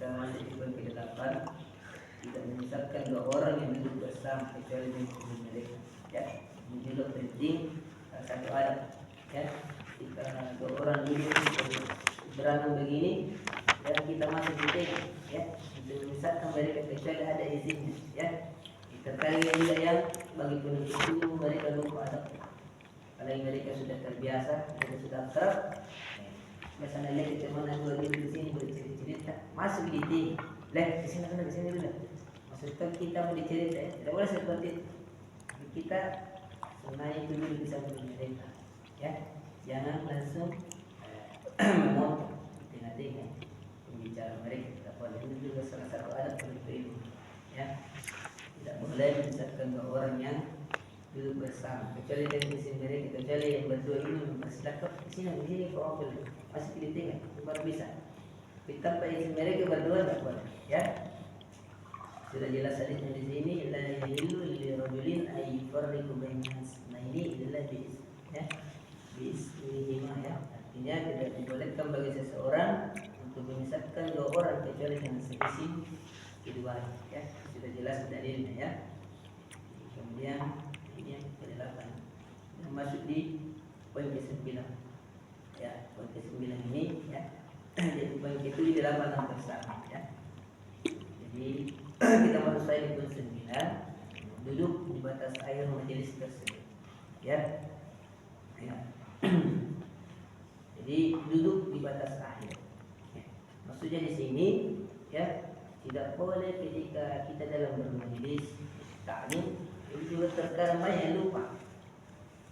kita masuk di poin ke-8, tidak menyesatkan dua orang yang duduk bersama kecuali dengan mereka. Ya, ini juga penting, satu adab. Ya, jika dua orang duduk berantem begini, dan kita masuk di tengah, ya, untuk menyesatkan mereka kecuali ada izinnya. Ya, terkadang juga yang bagi penuntut umum mereka lupa adab. Kalau mereka sudah terbiasa, mereka sudah akrab. Misalnya lihat kita mana dua di sini bercerita, masuk di sini, lihat di sini dulu, di sini dulu. Maksudnya kita mau dicerita, ya, tidak boleh seperti itu. Kita sebenarnya itu dulu bisa mereka, ya, jangan langsung memotong di tengah-tengah pembicaraan mereka. Tidak boleh, itu juga salah satu adab penuntut ilmu, ya. Tidak boleh menyesatkan dua orang yang duduk bersama, kecuali dari sisi mereka, kecuali yang berdua ini bersilakan di sini kau ambil masih di tengah, baru bisa. Tanpa izin mereka berdua tidak boleh, ya. Sudah jelas hadisnya di sini, la yahillu li rajulin ay yufarriqu bainas naini illa bi ya. Bismillah, ya. Artinya tidak dibolehkan bagi seseorang untuk memisahkan dua orang kecuali dengan seisi kedua, ya. Sudah jelas dalilnya, ya. Kemudian ini yang ke-8 yang masuk di poin ke-9, ya. Poin ke-9 ini, ya. Jadi poin ke-7 di 8 yang bersama, ya. Jadi kita masuk saya di poin 9, duduk di batas air majelis tersebut, ya. Ya. Jadi duduk di batas air, ya. Maksudnya di sini, ya, tidak boleh ketika kita dalam bermajelis taklim. Ini juga terkadang banyak yang lupa.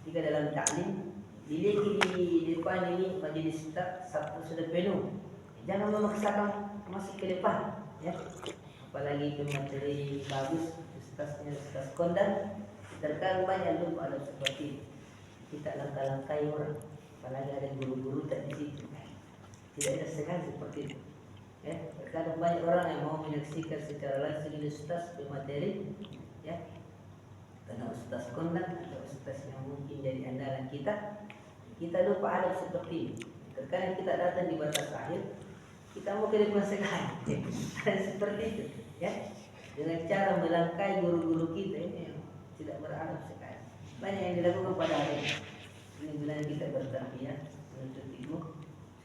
Jika dalam taklim dilihat di depan ini majelis satu sudah penuh, jangan memaksakan masuk ke depan, ya. Apalagi itu materi bagus, ustaz kondang, terkadang banyak yang lupa ada seperti itu. Kita langkah-langkai orang, apalagi ada guru-guru tak di situ. Tidak ada sekali seperti itu. Ya, terkadang banyak orang yang mau menyaksikan secara langsung ustaz bermateri, ya. Karena ustaz kondang atau ustaz yang mungkin jadi andalan kita lupa adab seperti ini. Terkadang kita datang di batas akhir, kita mau ke depan sekali, seperti itu, ya. Dengan cara melangkai guru-guru kita ini tidak beradab sekali. Banyak yang dilakukan pada hari ini. Benar-benar kita bertarbiyah menuntut ilmu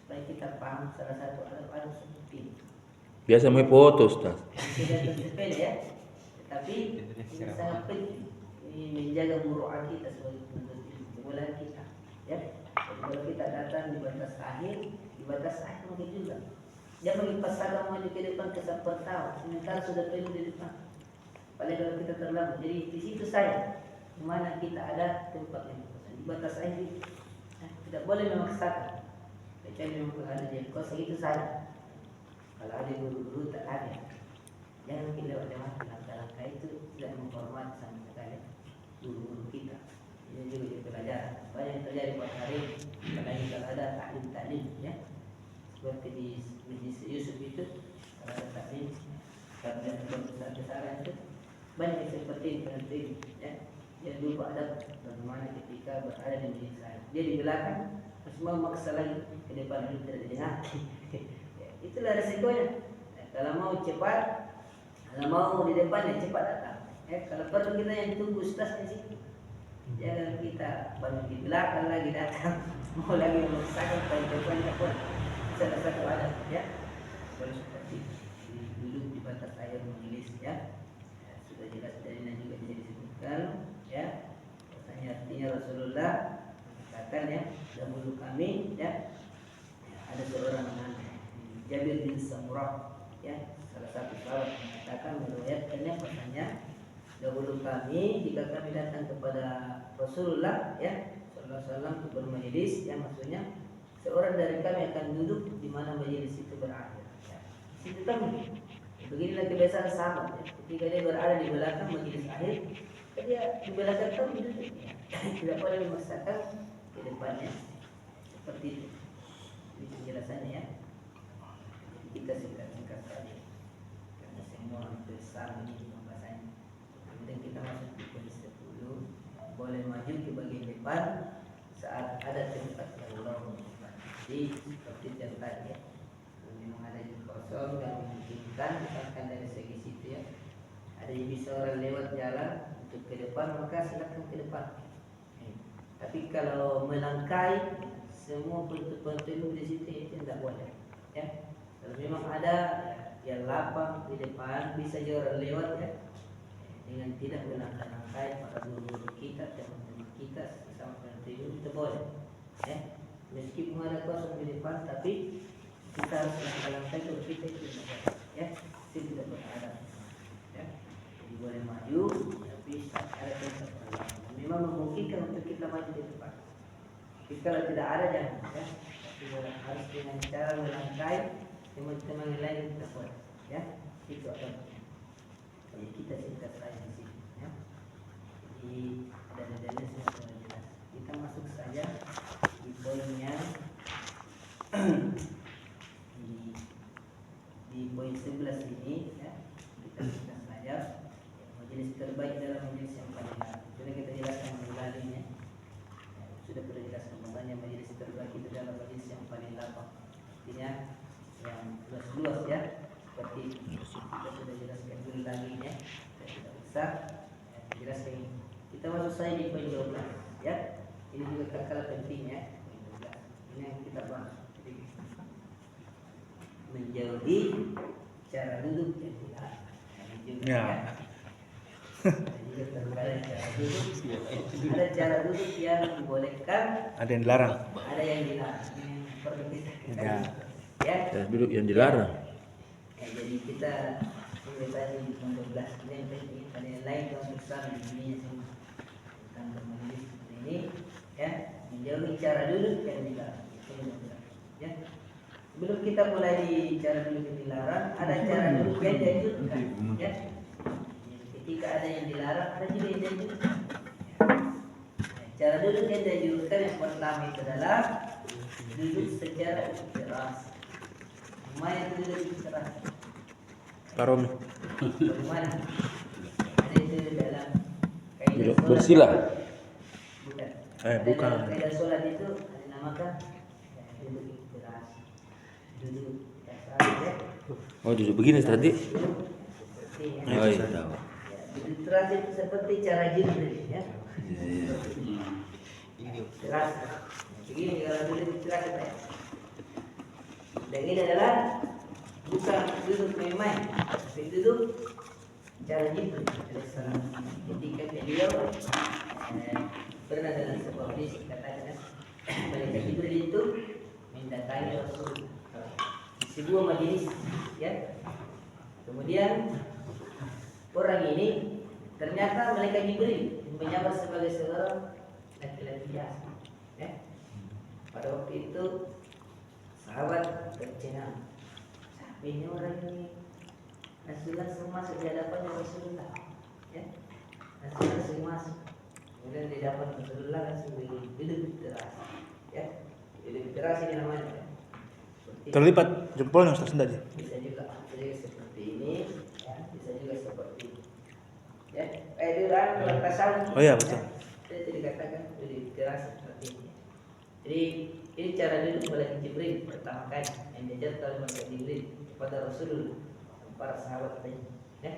supaya kita paham salah satu adab-adab seperti ini. Biasa mau foto, Ustaz. Tidak sepele, ya. Tetapi ini sangat penting. Ini menjaga muru'ah kita sebagai penuntut ilmu, kemuliaan kita, ya. Jadi kalau kita datang di batas akhir mungkin juga. Jangan dipaksakan maju ke depan kesan pertama, sementara sudah penuh di depan. Padahal kalau kita terlambat, jadi di situ saya, di mana kita ada tempatnya di batas akhir itu. Tidak boleh memaksakan, kecuali memang ada yang kosong itu saya. Kalau ada guru-guru tak ada, jangan kita lewat-lewat langkah-langkah itu, tidak menghormati sama sekali guru-guru kita. Ini juga jadi pelajaran. Banyak yang terjadi pada hari ini, apalagi kalau ada taklim, ya. Seperti di Majlis Yusuf itu, kalau ada taklim, kalau besar-besaran itu, banyak yang seperti ini, ya. Dia lupa adab bagaimana ketika berada di majelis saya. Dia di belakang, semua maksa lagi ke depan itu tidak didengar. Ya, itulah resikonya. Ya, kalau mau cepat, kalau mau di depan ya cepat datang. Ya, kalau perlu kita yang tunggu ustaz di situ. Jangan kita banyak di belakang lagi datang, mau lagi memaksakan pada depannya pun. Salah satu adab, ya. Boleh seperti duduk di batas air majelis, ya. Ya, sudah jelas dalilnya juga bisa disebutkan, ya. Katanya artinya Rasulullah mengatakan, ya, dahulu kami, ya, ada seorang Jabir bin Samurah, ya, salah satu sahabat mengatakan meriwayatkannya katanya, dahulu kami jika kami datang kepada Rasulullah, ya, sallallahu alaihi wasallam untuk bermajelis, ya, maksudnya seorang dari kami akan duduk di mana majelis itu berakhir, ya. Situ kami. Beginilah kebiasaan sahabat, ya. Ketika dia berada di belakang majelis akhir, dia di belakang kami duduk, ya. Tidak boleh memaksakan ke depannya seperti itu. Ini penjelasannya, ya. Kita singkat-singkat saja karena semua besar ini pembahasannya. Kemudian kita masuk di poin 10, boleh maju ke bagian depan saat ada tempat yang lowong. Jadi seperti yang tadi, ya, memang ada yang kosong dan mungkin diperbolehkan, misalkan dari segi situ ya, ada yang bisa orang lewat jalan untuk ke depan, maka silakan ke depan. Tapi kalau melangkai semua penduduk di situ itu tidak boleh. Ya, kalau memang ada yang lapang di depan bisa juga orang lewat ya, dengan tidak melangkai-langkai para guru kita, teman-teman kita sesama penduduk itu boleh. Ya, meskipun ada kosong di depan, tapi kita harus langkah-langkah kalau kita itu tidak boleh. Ya, itu tidak berada. Ya, jadi boleh maju, tapi ada tempat perlawanan. Memang memungkinkan untuk kita maju di depan. Tapi kalau tidak ada jangan. Ya, tapi harus dengan cara melangkai teman-teman yang lain kita boleh. Ya, itu ada. Jadi kita singkat saja di sini. Ya, jadi dan semua jelas. Kita masuk saja di poinnya. di poin 11 ini ya, kita jelaskan saja majelis terbaik dalam majelis yang paling lain. Sudah kita jelaskan mengulanginya. Sudah pernah jelaskan makanya majelis terbaik itu dalam majelis yang paling lapang. Artinya yang luas-luas ya. Seperti kita sudah jelaskan dulu lagi ya. Kita bisa jelaskan ini. Kita masuk saja di poin 12 ya. Ini juga kalah pentingnya. Ini yang kita bahas. Menjauhi cara duduk yang tidak ya. Ada cara duduk yang dibolehkan, ada yang dilarang, ada yang dilarang. Perlu kita Ya, duduk yang dilarang. Ya, jadi kita biasanya di 12 ini ada yang lain yang besar di dunia tentang bermajelis seperti ini ya, menjauhi cara duduk yang dilarang. Ya. Sebelum kita mulai di cara duduk yang dilarang, ada cara duduk yang dianjurkan. Ya. Ketika ada yang dilarang, ada juga yang dianjurkan. Cara duduk yang dianjurkan yang pertama itu adalah duduk secara ikhtiras. Mana itu duduk ikhtiras? Karom. Bagaimana? Ada itu dalam kaidah sholat. Bersila. Bukan. Bukan. Dalam kaidah sholat itu dinamakan duduk ikhtiras. Duduk dasar ya. Oh, duduk begini tadi. Oh, iya tahu. Duduk ikhtiras itu seperti cara Jibril ya. Ikhtiras. Begini kalau duduk ikhtiras ya. Dan ini adalah bukan duduk main-main, tapi duduk cara Jibril alaihissalam. Ketika beliau pernah dalam sebuah hadis dikatakan malaikat Jibril itu mendatangi Rasul di sebuah majelis, ya. Kemudian orang ini ternyata malaikat Jibril menyamar sebagai seorang laki-laki biasa, ya. Pada waktu itu sahabat tercengang. Ini orang ini Rasulullah semua masuk di hadapannya Rasulullah ya. Rasulullah langsung masuk. Kemudian di hadapan Rasulullah langsung duduk teras ya. Duduk teras ini namanya ya. terlipat jempolnya Ustaz tadi. Bisa juga seperti ini ya. Bisa juga seperti ini ya. Itu kan tasawuf. Oh iya betul. Itu dikatakan duduk teras seperti ini. Jadi ini cara duduk oleh Jibril pertama kali yang diajarkan oleh Jibril kepada Rasul para sahabat tadi ya.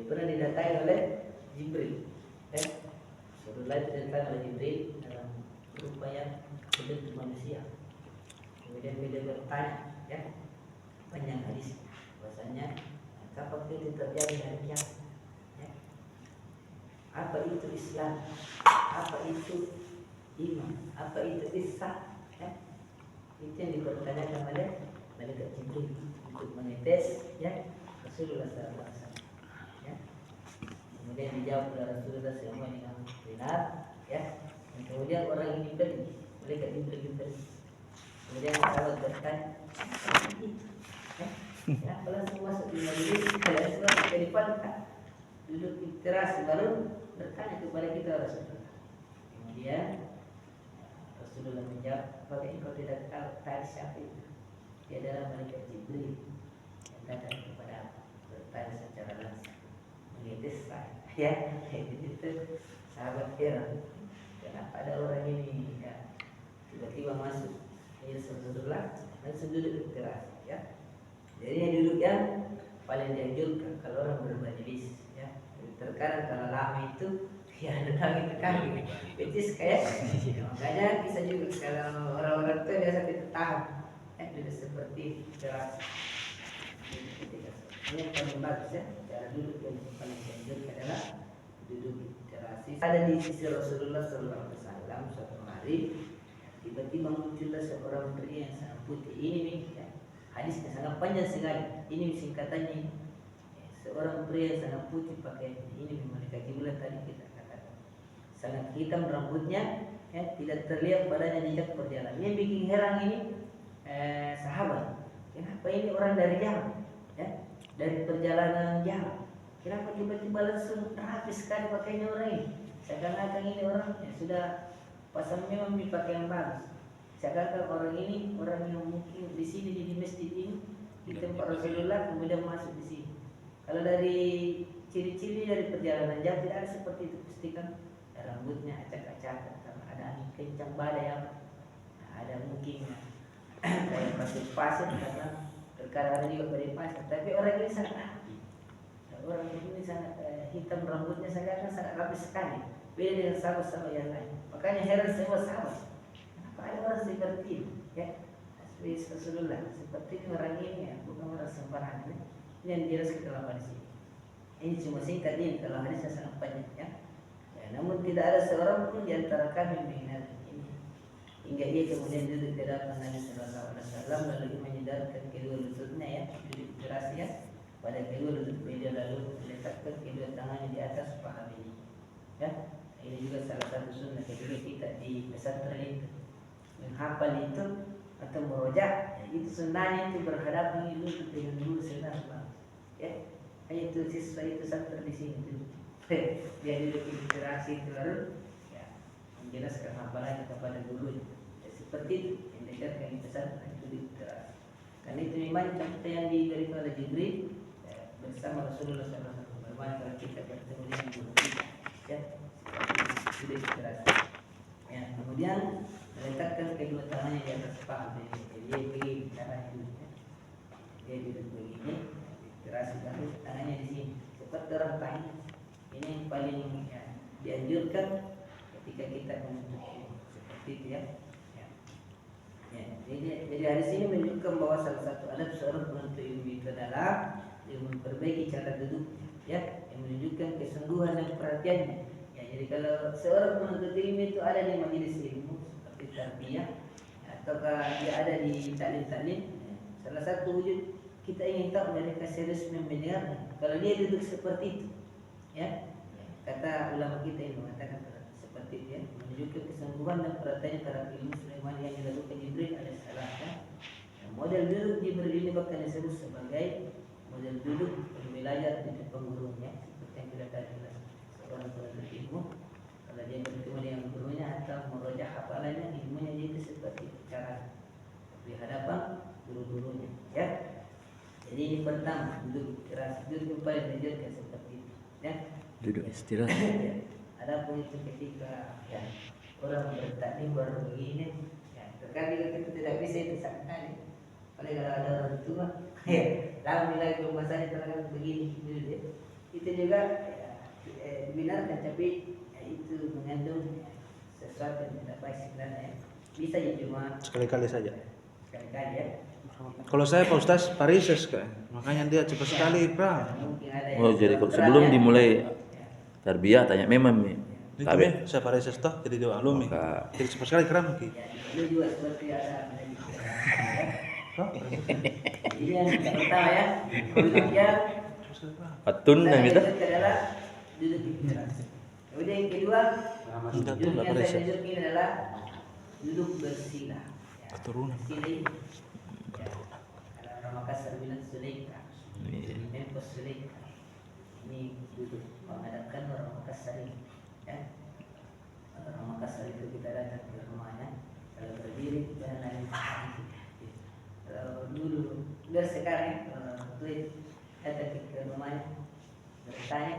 Pernah didatangi oleh Jibril ya. Rasulullah didatangi oleh Jibril dalam rupa yang bentuk manusia. Kemudian beliau bertanya ya, panjang hadis bahasanya kapan itu terjadi hari kiamat ya. Apa itu Islam, apa itu iman, apa itu ihsan ya. Itu yang dipertanyakan oleh malaikat Jibril untuk mengetes ya Rasulullah SAW ya. Kemudian dijawab oleh Rasulullah semua dengan benar ya. Dan kemudian orang ini pergi, malaikat Jibril pergi. Kemudian sahabat bertanya ya, kalau langsung masuk di majelis kalau semua ke depan duduk ikhtiras baru bertanya kepada kita Rasulullah. Kemudian Rasulullah menjawab, apakah engkau tidak tahu siapa itu? Dia adalah malaikat Jibril yang datang kepada bertanya secara langsung, mengetes saya. Ya, itu sahabat heran. Kenapa ada orang ini ya tiba-tiba masuk? Ini Rasulullah langsung duduk keras, ya. Jadi yang duduk yang paling dianjurkan kalau orang bermajelis ya. Terkadang kalau lama itu ya datang itu kaki, betis kayak makanya bisa juga kalau orang-orang itu biasa tidak tahan, tidak seperti keras. Ini yang paling bagus ya, cara duduk yang paling dianjurkan adalah duduk terasi. Ada di sisi Rasulullah SAW suatu hari tiba-tiba muncullah seorang pria yang sangat putih. Ini nih ya, hadisnya sangat panjang sekali. Ini singkatannya. Seorang pria yang sangat putih pakai ini malaikat Jibril tadi kita katakan. Sangat hitam rambutnya, ya, tidak terlihat badannya jejak perjalanan. Yang bikin heran ini sahabat. Kenapa ini orang dari jauh, ya, dari perjalanan jauh? Kenapa tiba-tiba langsung rapi sekali pakainya orang ini? Seakan-akan ini orang ya, sudah pasang memang dipakai yang bagus. Seakan-akan orang ini orang yang mungkin di sini di masjid ini di tempat Rasulullah kemudian masuk di sini. Kalau dari ciri-ciri dari perjalanan jauh tidak ada seperti itu. Pastikan rambutnya acak-acakan karena ada angin kencang badai yang ada mungkin kayak pasir karena terkadang ada juga badai pasir. Tapi orang ini sangat rapi. Orang ini sangat hitam rambutnya sangat rapi sekali. Beda dengan sahabat-sahabat yang lain. Makanya heran semua sahabat. Kenapa ada orang seperti ini? Ya, Rasulullah seperti ini orang ini ya, bukan orang sembarangan. Ini yang jelas kita lakukan di sini. Ini cuma singkat ini, kalau hadisnya sangat panjang ya. Namun tidak ada seorang pun di antara kami mengenal ini. Hingga dia kemudian duduk di hadapan Nabi Sallallahu Alaihi Wasallam lalu menyedarkan kedua lututnya ya, duduk di ya. Pada kedua lutut beliau lalu meletakkan kedua tangannya di atas paha beliau. Ya, ini juga salah satu sunnah ketika kita di pesantren itu menghafal itu atau merojak, ya, itu sunnahnya itu berhadapan lutut dengan guru senang banget. Ya, hanya itu siswa itu santri di sini tuh. Dia duduk di literasi itu lalu ya, menjelaskan hafalannya kepada guru. Ya, seperti itu yang dikatakan di pesantren itu di literasi. Karena itu memang contoh yang diberikan oleh Jibril ya, bersama Rasulullah SAW. Bagaimana kalau kita bertemu dengan guru kita, ya, itu di literasi. Ya, kemudian meletakkan kedua tangannya di atas paha. Dia begini caranya dulu. Ya. Dia duduk begini, literasi lalu tangannya di sini. Seperti orang tanya. Ini yang paling ya, dianjurkan ketika kita menuntut ilmu seperti itu ya. Ya, jadi hari ini menunjukkan bahwa salah satu adab seorang penuntut ilmu itu adalah dia memperbaiki cara duduk ya, yang menunjukkan kesungguhan dan perhatiannya. Ya, jadi kalau seorang penuntut ilmu itu ada di majelis ilmu seperti tarbiyah ataukah dia ada di taklim-taklim, ya, salah satu wujud kita ingin tahu mereka serius mendengarnya. Kalau dia duduk seperti itu, ya, kata ulama kita yang mengatakan seperti itu ya, menunjukkan kesungguhan dan perhatian terhadap ilmu Sulaiman yang dilakukan Jibril alaihissalam. Ya, model duduk Jibril ini bahkan disebut sebagai model duduk belajar di depan gurunya, seperti yang kita tadi seorang penuntut ilmu kalau dia bertemu dengan gurunya atau merojah hafalannya ilmunya itu seperti cara di hadapan guru-gurunya ya. Jadi ini pertama duduk keras, duduk paling diajarkan seperti itu ya. Duduk istirahat. Ada pun itu ketika ya orang bertaklim baru begini ya, terkadang kita tidak bisa itu sekali. Paling kalau ada orang tua ya dalam nilai pembahasannya terkadang begini dulu ya. Itu juga ya, dibenarkan tapi ya, itu mengandung sesuatu yang tidak baik sebenarnya. Bisa ya cuma Sekali-kali saja. Sekali-kali ya. Kalau saya Pak Ustaz Parises kan, makanya dia cepat sekali, Bang. Mungkin ada yang Oh, jadi sedang sebelum berat, dimulai ya. tarbiyah tanya memang nih. Itu Kabe. ya, saya Parises toh, jadi dia alumni. Maka- Jadi cepat sekali keram ki. Ya, itu juga seperti ada Toh, Jadi yang pertama ya, duduknya Patun yang gitu. adalah duduk di teras. Kemudian yang kedua, Tidak tuh duduk nggak yang saya Parises. duduk ini adalah duduk bersila. Ya, Keturunan. bersila ini. Ya, kalau orang Makassar bilang suleika, Memphis suleika. Ini duduk menghadapkan orang Makassar ini. Ya. Orang Makassar itu kita datang ke rumahnya, kalau berdiri kita naik. Kalau dulu, biar sekarang tuh datang ke rumahnya, bertanya,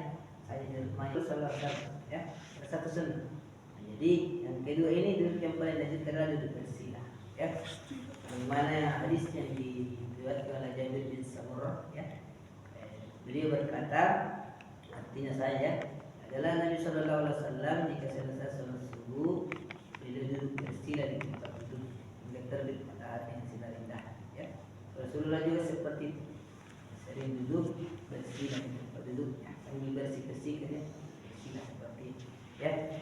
saya di rumahnya itu salah satu, ya, salah satu sunnah. Jadi yang kedua ini duduk yang paling lanjut adalah duduk bersila, ya. Bagaimana hadis yang diriwayatkan oleh Jabir bin Samurah, ya. beliau berkata, artinya saya adalah Nabi Shallallahu Alaihi Wasallam jika selesai sholat subuh beliau duduk bersila di tempat duduk hingga terbit matahari yang sinar indah. Ya. Rasulullah juga seperti itu, sering duduk bersila di tempat duduknya sambil bersih-bersihkan ya, bersila seperti itu. Ya.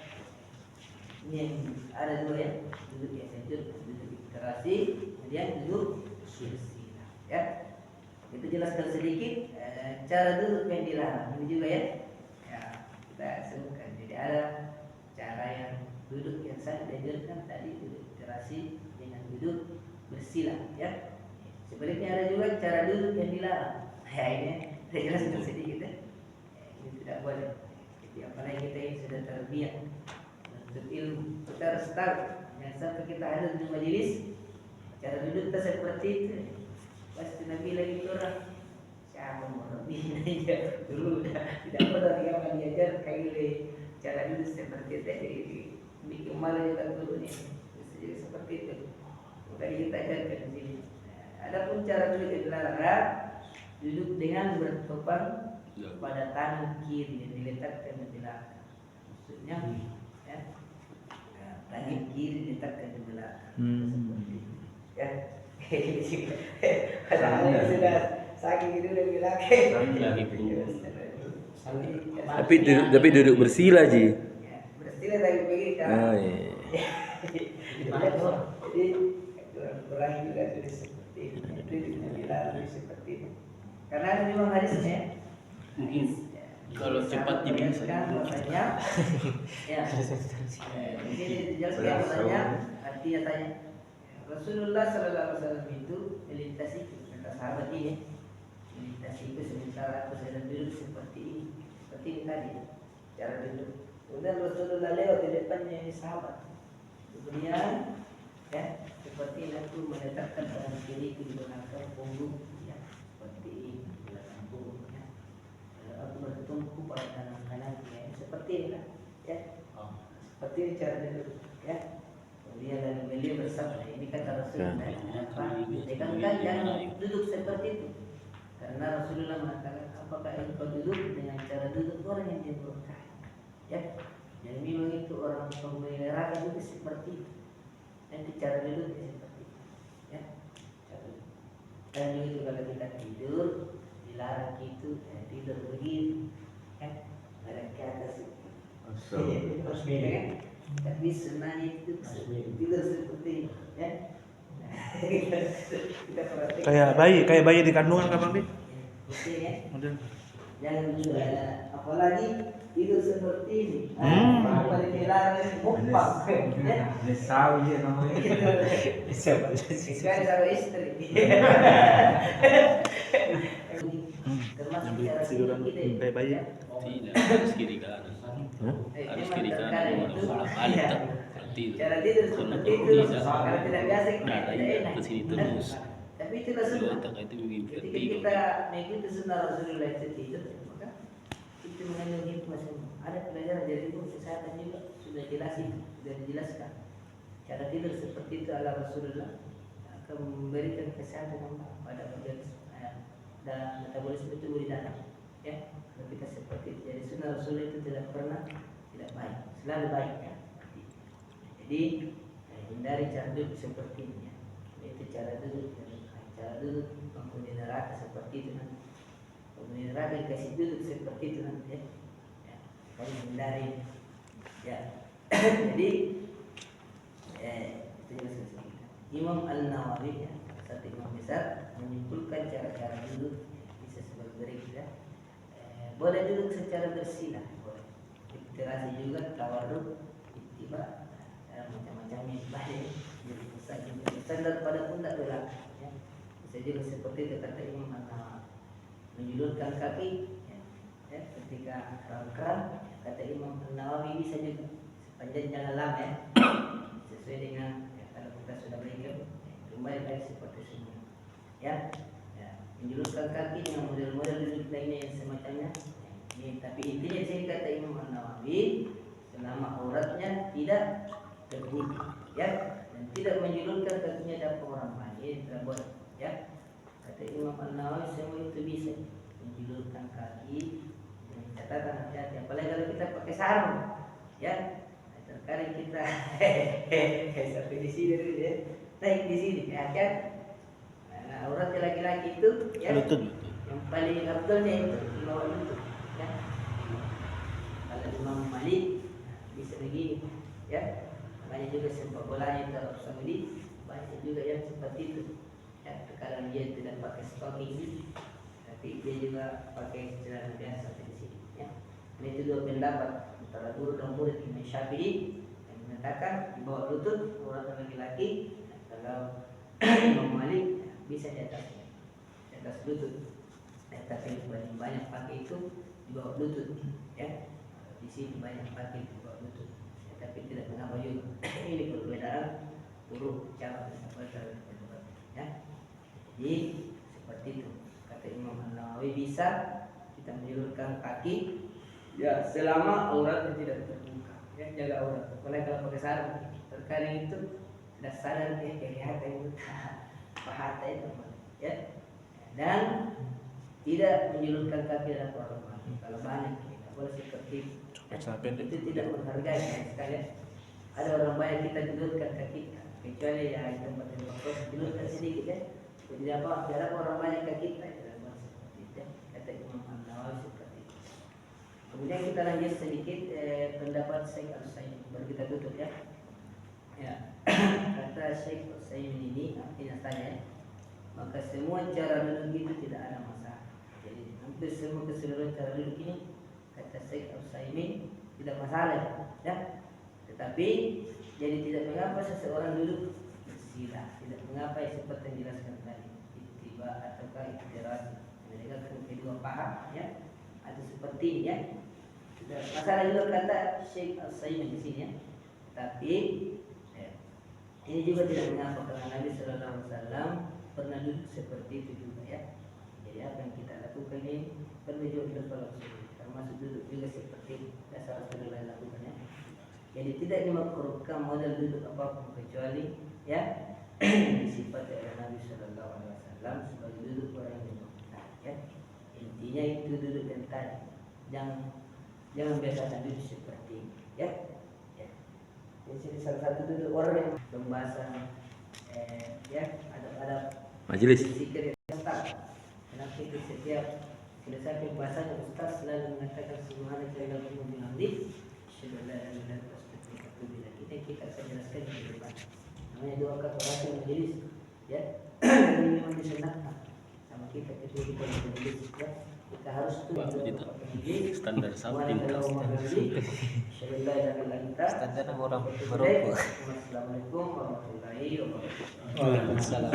Ini yang ada dua ya, duduk yang sejuk, duduk di terasi, kemudian duduk bersila. Ya. Itu jelaskan sedikit cara duduk yang dilarang. Ini juga ya, kita sebutkan. Jadi ada cara yang duduk yang saya diajarkan tadi, duduk terasi dengan duduk bersila. Ya. Sebaliknya ada juga cara duduk yang dilarang. Ya ini saya jelaskan sedikit ya. Ini tidak boleh. Jadi apalagi kita ini sudah terbiak untuk ilmu, kita harus tahu. Jangan sampai kita ada di majelis cara duduk kita seperti itu. Pasti Nabi lagi orang siapa mau Nabi aja dulu tidak pernah dia akan diajar kayak cara duduk seperti itu. Jadi bikin malu juga dulu nih seperti itu. Bukan kita ajarkan di sini. Adapun cara duduk yang dilarang, duduk dengan bertopang pada tangan kiri yang diletakkan di belakang. Maksudnya ya, tangan kiri diletakkan di belakang. Seperti itu. Ya. Padahal sudah sakit gitu udah bilang Tapi duduk bersila Ji. bersila lagi begini kan. Oh iya. Jadi kurang juga sudah seperti itu dilarang seperti itu. Karena memang hadisnya Mungkin kalau cepat dibiasakan makanya ya. Di sini dijelaskan makanya artinya tanya Rasulullah Sallallahu Alaihi Wasallam itu melintasi kata sahabat ini, melintasi itu sementara aku sedang duduk seperti ini tadi cara duduk. Kemudian Rasulullah lewat di depannya ini sahabat. Kemudian ya seperti aku meletakkan tangan kiri di belakang punggung, ya seperti ini di belakang punggung. Ya. Aku bertumpu pada tangan kanan, ya seperti ini lah, ya seperti ini cara duduk, ya. Kemudian lalu beliau bersabda, ini kata Rasulullah, tekankan jangan duduk seperti itu, karena Rasulullah mengatakan, apakah engkau duduk dengan cara duduk orang yang dimurkai? Ya, dan memang itu orang penghuni neraka juga seperti itu. Nanti cara duduknya seperti itu, ya. Dan juga kalau kita tidur dilarang itu, ya, tidur begini, kan? Ada ke atas itu. Kan? Tapi sebenarnya itu tidur seperti ini, ya. Kita perhatikan. Kayak bayi di kandungan kan Bang Di? Betul ya. Model. Jangan juga apalagi tidur seperti ini. Apa dilarang mukbang. Misal dia namanya. Sekali sama istri. Termasuk cara tiduran kita. kayak bayi. Tidak, harus kiri kanan. Harus kiri kanan. Balik tidur. Cara tidur seperti itu kalau tidak biasa kita Nah, tidak enak. ke sini terus. Tapi itulah sunnah. Itu Ketika vertigo. kita mengikuti sunnah Rasulullah itu tidur, maka itu mengandung hikmah semua. Ada pelajaran dari itu kesehatan juga sudah dijelaskan. Cara tidur seperti itu ala Rasulullah akan memberikan kesehatan pada organisme dan metabolisme tubuh di dalam. Ya, kalau kita seperti itu. Jadi sunnah Rasulullah itu tidak pernah tidak baik, selalu baik ya. Jadi hindari cara duduk seperti ini ya. Itu cara duduk. Cara duduk penghuni neraka seperti itu nanti. Penghuni neraka kasih duduk seperti itu nanti ya. Ya, kalau hindari ya. Jadi itu jelaskan sedikit. Imam An-Nawawi ya, satu imam besar menyimpulkan cara-cara duduk bisa sebagai berikut ya. Boleh duduk secara bersila, boleh. Terasi juga tawarruk, ittiba, macam-macamnya banyak. Jadi pusat juga standar pada pundak belakang. Ya. Bisa juga seperti itu kata Imam An-Nawawi, menjulurkan kaki ya, ketika rangkam kata Imam An-Nawawi bisa juga sepanjang jangan lama ya, sesuai dengan ya, kalau kita sudah berikan kembali lagi seperti semua ya. Menjulurkan kaki dengan model-model duduk lainnya yang semacamnya. Ini, tapi intinya sini kata Imam An-Nawawi, selama auratnya tidak terbuka ya, dan tidak menjulurkan kakinya dalam orang lain, ini tidak boleh ya. Kata Imam An-Nawawi semua itu bisa menjulurkan kaki dengan catatan hati-hati. Apalagi kalau kita pakai sarung, ya. Terkadang kita sampai di sini dulu ya, naik di sini, hati-hati. Nah, aurat laki-laki itu, ya, Lutut. yang paling afdalnya itu di bawah lutut, ya. Kalau Imam Malik bisa begini, ya. Makanya juga sepak bola di Arab Saudi banyak juga yang seperti itu. Ya, terkadang dia tidak pakai stocking, tapi dia juga pakai celana biasa di sini. Ya. Ini itu dua pendapat antara guru dan murid Imam Syafi'i yang mengatakan di bawah lutut aurat laki-laki. Kalau Imam Malik bisa di atas lutut. Ya, tapi paling banyak pakai itu di bawah lutut. Ya, di sini banyak pakai di bawah lutut. Ya, tapi tidak mengapa juga. Ini perbedaan huruf cara pendapat. Ya. Jadi seperti itu kata Imam An-Nawawi, bisa kita menjulurkan kaki ya selama auratnya tidak terbuka, ya, jaga aurat. Apalagi kalau pakai sarung, terkadang itu tidak sadar dia kelihatan itu paha itu, ya, dan tidak menjulurkan kaki dalam orang lain. Kalau banyak tidak boleh seperti itu, tidak menghargai sekalian. Ada orang banyak kita julurkan kaki, kecuali ya tempat yang bagus julurkan sedikit, ya. Tidak apa, tidak orang banyak ke kita, tidak boleh seperti itu. Kata Imam An-Nawawi seperti itu. Kemudian kita lanjut sedikit pendapat Syekh Al-Utsaimin, baru kita tutup, ya. Ya, kata Syekh Al-Utsaimin ini artinya saya, maka semua cara duduk itu tidak ada masalah. Jadi hampir semua keseluruhan cara duduk ini kata Syekh Al-Utsaimin tidak masalah, ya. Tetapi jadi tidak mengapa seseorang duduk bersila, tidak mengapa seperti yang dijelaskan tadi, tiba ataukah ikhtiras menegakkan kedua paha, ya, atau seperti ini, ya. Tidak masalah juga kata Syekh Al-Utsaimin di sini, ya. Tapi ini juga tidak mengapa karena Nabi Sallallahu Alaihi Wasallam pernah duduk seperti itu juga, ya. Jadi apa yang kita lakukan ini perlu juga kita follow, termasuk duduk juga seperti dasar Rasulullah lakukan, ya. Jadi tidak dimakruhkan model duduk apapun kecuali, ya, disifati oleh Nabi Sallallahu Alaihi Wasallam sebagai duduk orang yang benar, ya. Intinya itu duduk yang tadi, jangan biasa duduk seperti ini, ya. Jadi salah satu duduk orang yang pembahasan, ya, ada Majelis. zikir Ustaz. Kenapa itu setiap selesai pembahasan Ustaz selalu mengatakan subhanaka wa bihamdik asyhadu an la ilaha illa anta astaghfiruka wa atubu ilaik. Kita akan jelaskan di depan. Namanya doa kafaratul majelis, ya. Ini memang disunahkan sama kita ketika kita majelis, ya. Kita harus standar something standar orang merokok. Assalamualaikum warahmatullahi wabarakatuh. Waalaikumsalam.